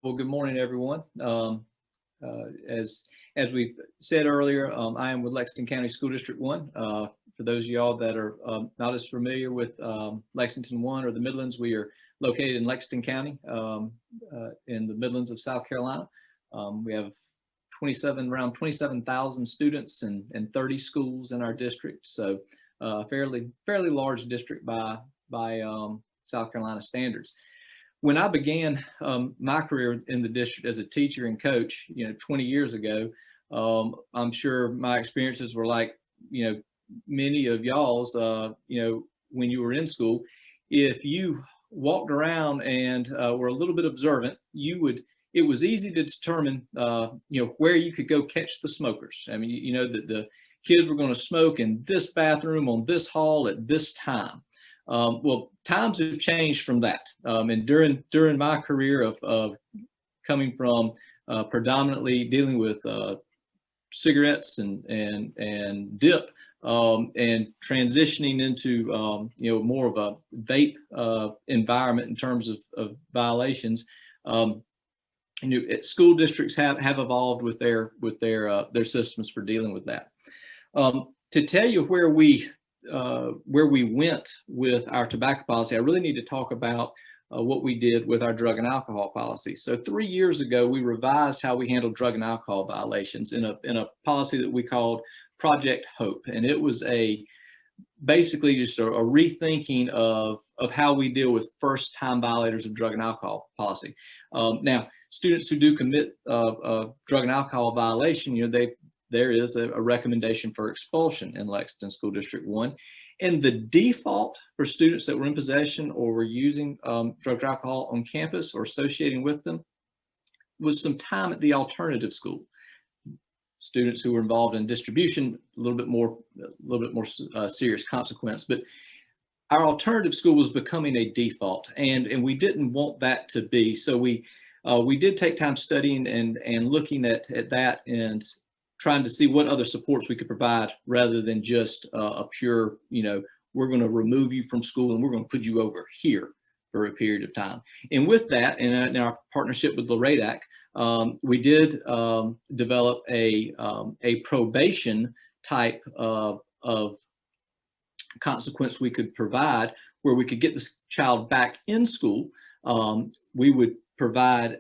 Well, good morning, everyone. As we said earlier, I am with Lexington County School District 1. For those of y'all that are not as familiar with Lexington 1 or the Midlands, we are located in Lexington County in the Midlands of South Carolina. We have around 27,000 students and 30 schools in our district. So fairly large district by South Carolina standards. When I began my career in the district as a teacher and coach, 20 years ago, I'm sure my experiences were like, many of y'all's, when you were in school. If you walked around and were a little bit observant, it was easy to determine, where you could go catch the smokers. I mean, that the kids were going to smoke in this bathroom on this hall at this time. Well, times have changed from that. And during my career of coming from predominantly dealing with cigarettes and dip and transitioning into more of a vape environment in terms of violations, school districts have evolved with their systems for dealing with that. To tell you where we went with our tobacco policy, I really need to talk about what we did with our drug and alcohol policy. So 3 years ago, we revised how we handled drug and alcohol violations in a policy that we called Project Hope. And it was basically just a rethinking of how we deal with first-time violators of drug and alcohol policy. Now, students who do commit a drug and alcohol violation, there is a recommendation for expulsion in Lexington School District 1. And the default for students that were in possession or were using drugs or alcohol on campus or associating with them was some time at the alternative school. Students who were involved in distribution, a little bit more serious consequence. But our alternative school was becoming a default, and we didn't want that to be. So we did take time studying and looking at that and trying to see what other supports we could provide rather than just a pure, we're going to remove you from school and we're going to put you over here for a period of time. And with that, in our partnership with LRADAC, we did develop a probation type of consequence we could provide where we could get this child back in school. We would provide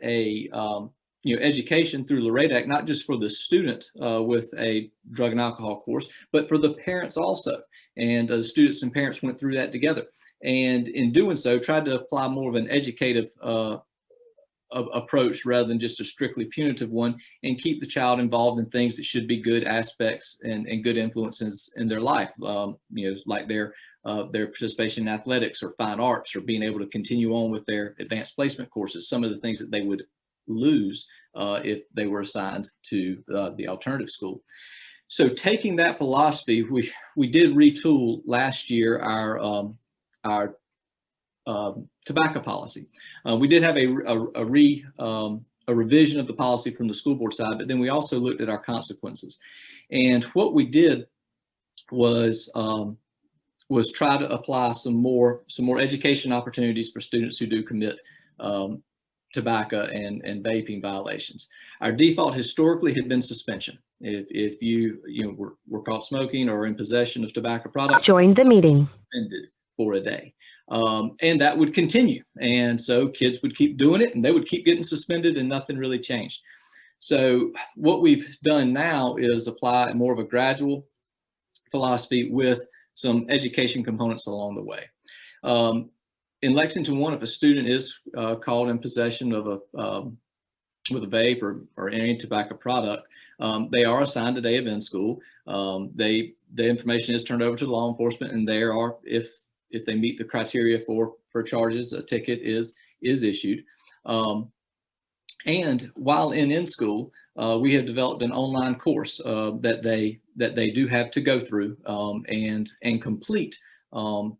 education through LRADAC, not just for the student with a drug and alcohol course, but for the parents also. And the students and parents went through that together. And in doing so, tried to apply more of an educative approach rather than just a strictly punitive one, and keep the child involved in things that should be good aspects and good influences in their life, like their participation in athletics or fine arts, or being able to continue on with their advanced placement courses, some of the things that they would lose if they were assigned to the alternative school. So taking that philosophy, we did retool last year our tobacco policy. We did have a revision of the policy from the school board side, but then we also looked at our consequences. And what we did was try to apply some more education opportunities for students who do commit tobacco and vaping violations. Our default historically had been suspension. If you were caught smoking or in possession of tobacco products, joined the meeting, suspended for a day. And that would continue. And so kids would keep doing it and they would keep getting suspended and nothing really changed. So what we've done now is apply more of a gradual philosophy with some education components along the way. In Lexington 1, if a student is caught in possession of with a vape or any tobacco product, they are assigned a day of in school. The information is turned over to law enforcement, and there are, if they meet the criteria for charges, a ticket is issued. And while in school, we have developed an online course that they do have to go through and complete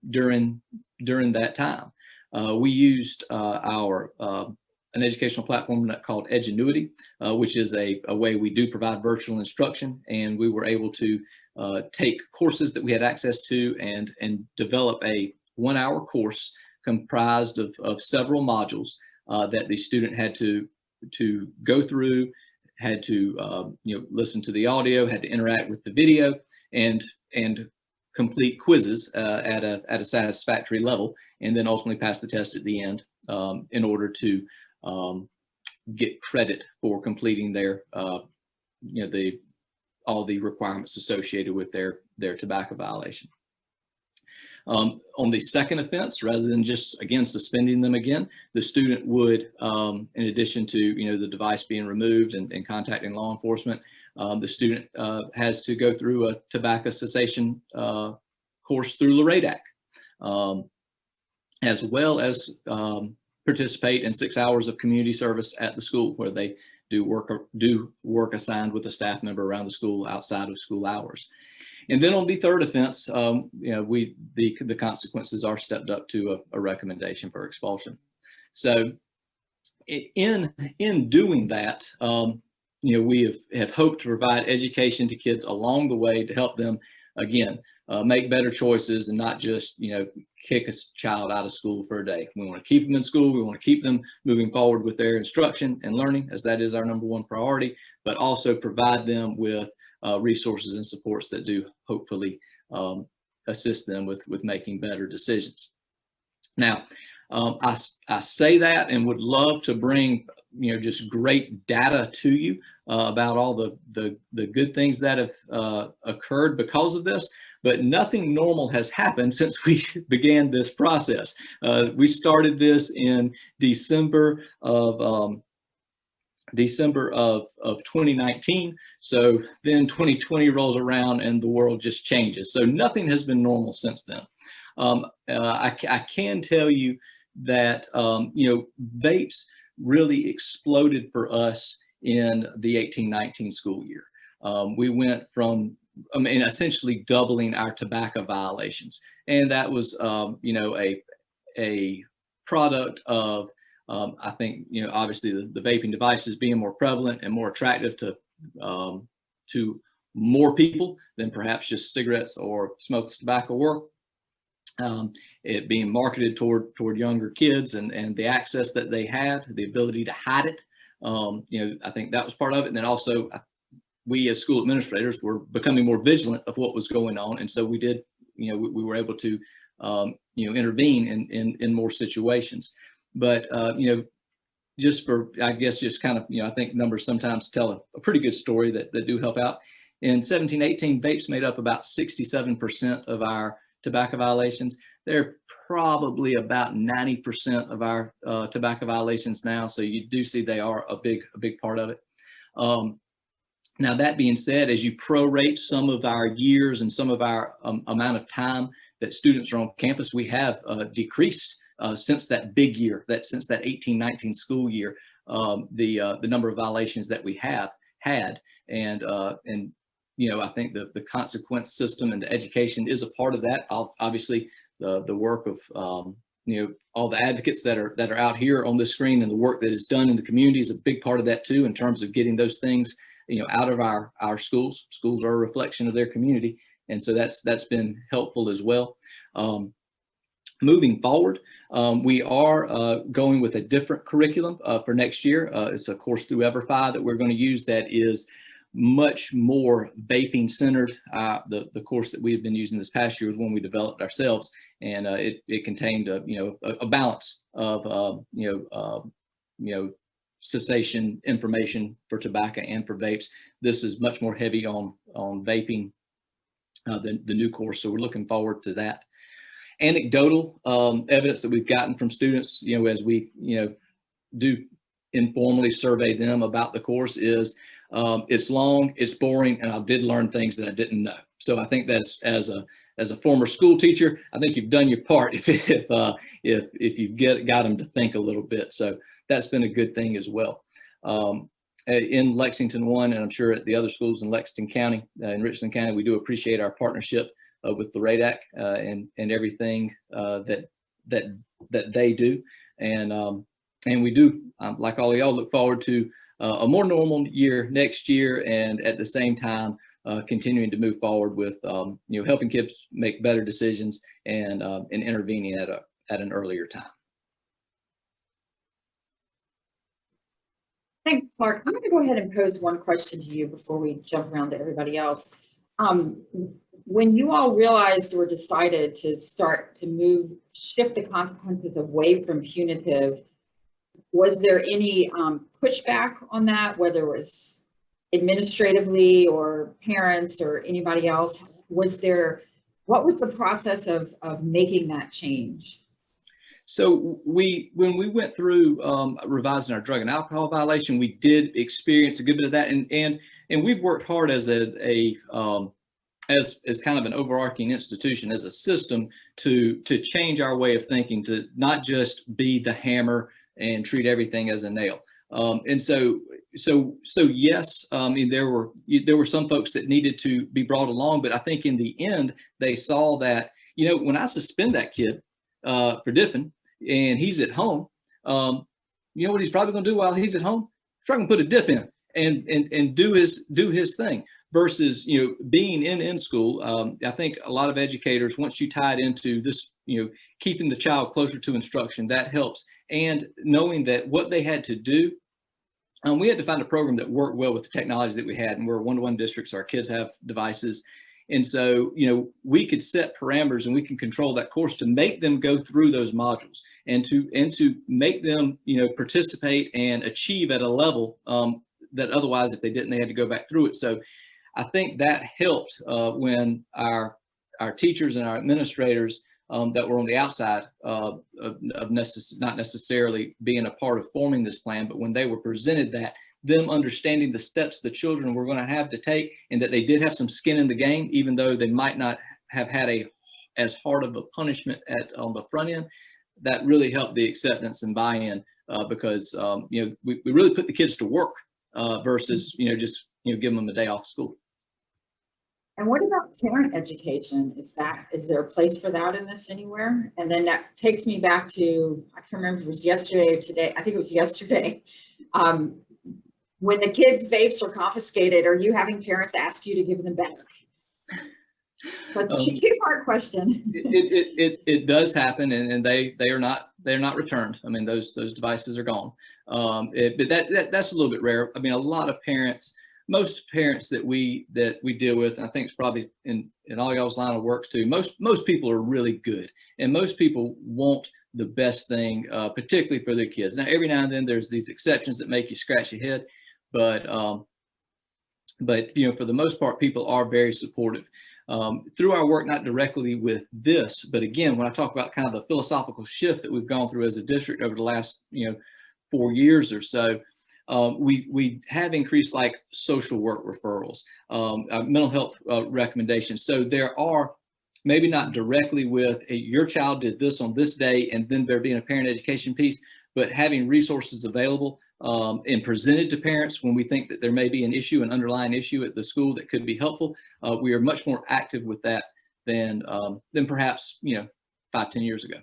during that time. We used an educational platform called Edgenuity, which is a way we do provide virtual instruction, and we were able to take courses that we had access to and develop a 1-hour course comprised of several modules that the student had to go through, had to listen to the audio, had to interact with the video, and complete quizzes at a satisfactory level, and then ultimately pass the test at the end in order to get credit for completing their all the requirements associated with their tobacco violation. On the second offense, rather than just, again, suspending them again, the student would, in addition to, the device being removed and contacting law enforcement, the student has to go through a tobacco cessation course through LRADAC, as well as participate in 6 hours of community service at the school, where they do work assigned with a staff member around the school outside of school hours. And then on the third offense, the consequences are stepped up to a recommendation for expulsion. So in doing that, we have hoped to provide education to kids along the way to help them, again, make better choices and not just, kick a child out of school for a day. We want to keep them in school. We want to keep them moving forward with their instruction and learning, as that is our #1 priority, but also provide them with resources and supports that do hopefully assist them with making better decisions. Now, I say that and would love to bring just great data to you about all the good things that have occurred because of this, but nothing normal has happened since we began this process. We started this in December of 2019. So then 2020 rolls around and the world just changes. So nothing has been normal since then. I can tell you that, vapes really exploded for us in the 18-19 school year. We went from, essentially doubling our tobacco violations. And that was, a product of, I think, obviously the vaping devices being more prevalent and more attractive to more people than perhaps just cigarettes or smokeless tobacco were. It being marketed toward younger kids and the access that they had, the ability to hide it. I think that was part of it. And then also we as school administrators were becoming more vigilant of what was going on. And so we did, we were able to, intervene in more situations. But, just for, I guess, just kind of, I think numbers sometimes tell a pretty good story that do help out. In 17-18, vapes made up about 67% of our tobacco violations. They're probably about 90% of our tobacco violations now. So you do see they are a big part of it. Now, that being said, as you prorate some of our years and some of our amount of time that students are on campus, we have decreased since that big year, since that 18-19 school year, the number of violations that we have had. And I think the consequence system and the education is a part of that. Obviously, the work of all the advocates that are out here on this screen, and the work that is done in the community is a big part of that too, in terms of getting those things out of our schools. Schools are a reflection of their community, and so that's been helpful as well. Moving forward, we are going with a different curriculum for next year. It's a course through EverFi that we're going to use that is much more vaping centered. The course that we have been using this past year was one we developed ourselves, and it contained a balance of cessation information for tobacco and for vapes. This is much more heavy on vaping than the new course, so we're looking forward to that. Anecdotal evidence that we've gotten from students, as we do informally survey them about the course is it's long, it's boring, and I did learn things that I didn't know. So I think that's, as a former school teacher, I think you've done your part if you've got them to think a little bit. So that's been a good thing as well. In Lexington 1, and I'm sure at the other schools in Lexington County, in Richland County, we do appreciate our partnership with the LRADAC and everything that they do, and we do, like all of y'all, look forward to a more normal year next year, and at the same time continuing to move forward with helping kids make better decisions and intervening at an earlier time. Thanks, Clark. I'm going to go ahead and pose one question to you before we jump around to everybody else. When you all realized or decided to start to shift the consequences away from punitive, was there any pushback on that, whether it was administratively or parents or anybody else? What was the process of making that change? So when we went through revising our drug and alcohol violation, we did experience a good bit of that, and we've worked hard as as kind of an overarching institution, as a system, to change our way of thinking, to not just be the hammer and treat everything as a nail. And so yes, I mean, there were some folks that needed to be brought along, but I think in the end they saw that, you know, when I suspend that kid for dipping and he's at home, you know what he's probably going to do while he's at home? He's probably going to put a dip in and do his thing. Versus, you know, being in school, I think a lot of educators, once you tie it into this, you know, keeping the child closer to instruction, that helps. And knowing that what they had to do, we had to find a program that worked well with the technology that we had, and we're one-to-one districts, our kids have devices. And so, you know, we could set parameters and we can control that course to make them go through those modules and to make them, you know, participate and achieve at a level that otherwise, if they didn't, they had to go back through it. So I think that helped when our teachers and our administrators that were on the outside of not necessarily being a part of forming this plan, but when they were presented that, them understanding the steps the children were going to have to take, and that they did have some skin in the game, even though they might not have had as hard of a punishment on the front end, that really helped the acceptance and buy-in because you know, we really put the kids to work versus, you know, just, you know, give them a day off school. And what about parent education? Is there a place for that in this anywhere? And then that takes me back to, I can't remember if it was yesterday or today. I think it was yesterday. When the kids' vapes are confiscated, are you having parents ask you to give them back? But two-part question. It does happen, and they're not returned. I mean, those devices are gone. But that's a little bit rare. I mean, a lot of parents, most parents that we deal with, and I think it's probably in all y'all's line of work too, most people are really good, and most people want the best thing, particularly for their kids. Now, every now and then there's these exceptions that make you scratch your head, but you know, for the most part, people are very supportive. Through our work, not directly with this, but again, when I talk about kind of the philosophical shift that we've gone through as a district over the last, you know, 4 years or so, we have increased like social work referrals, mental health recommendations. So there are, maybe not directly with your child did this on this day, and then there being a parent education piece, but having resources available and presented to parents when we think that there may be an issue, an underlying issue at the school that could be helpful. We are much more active with that than perhaps, you know, 5-10 years ago.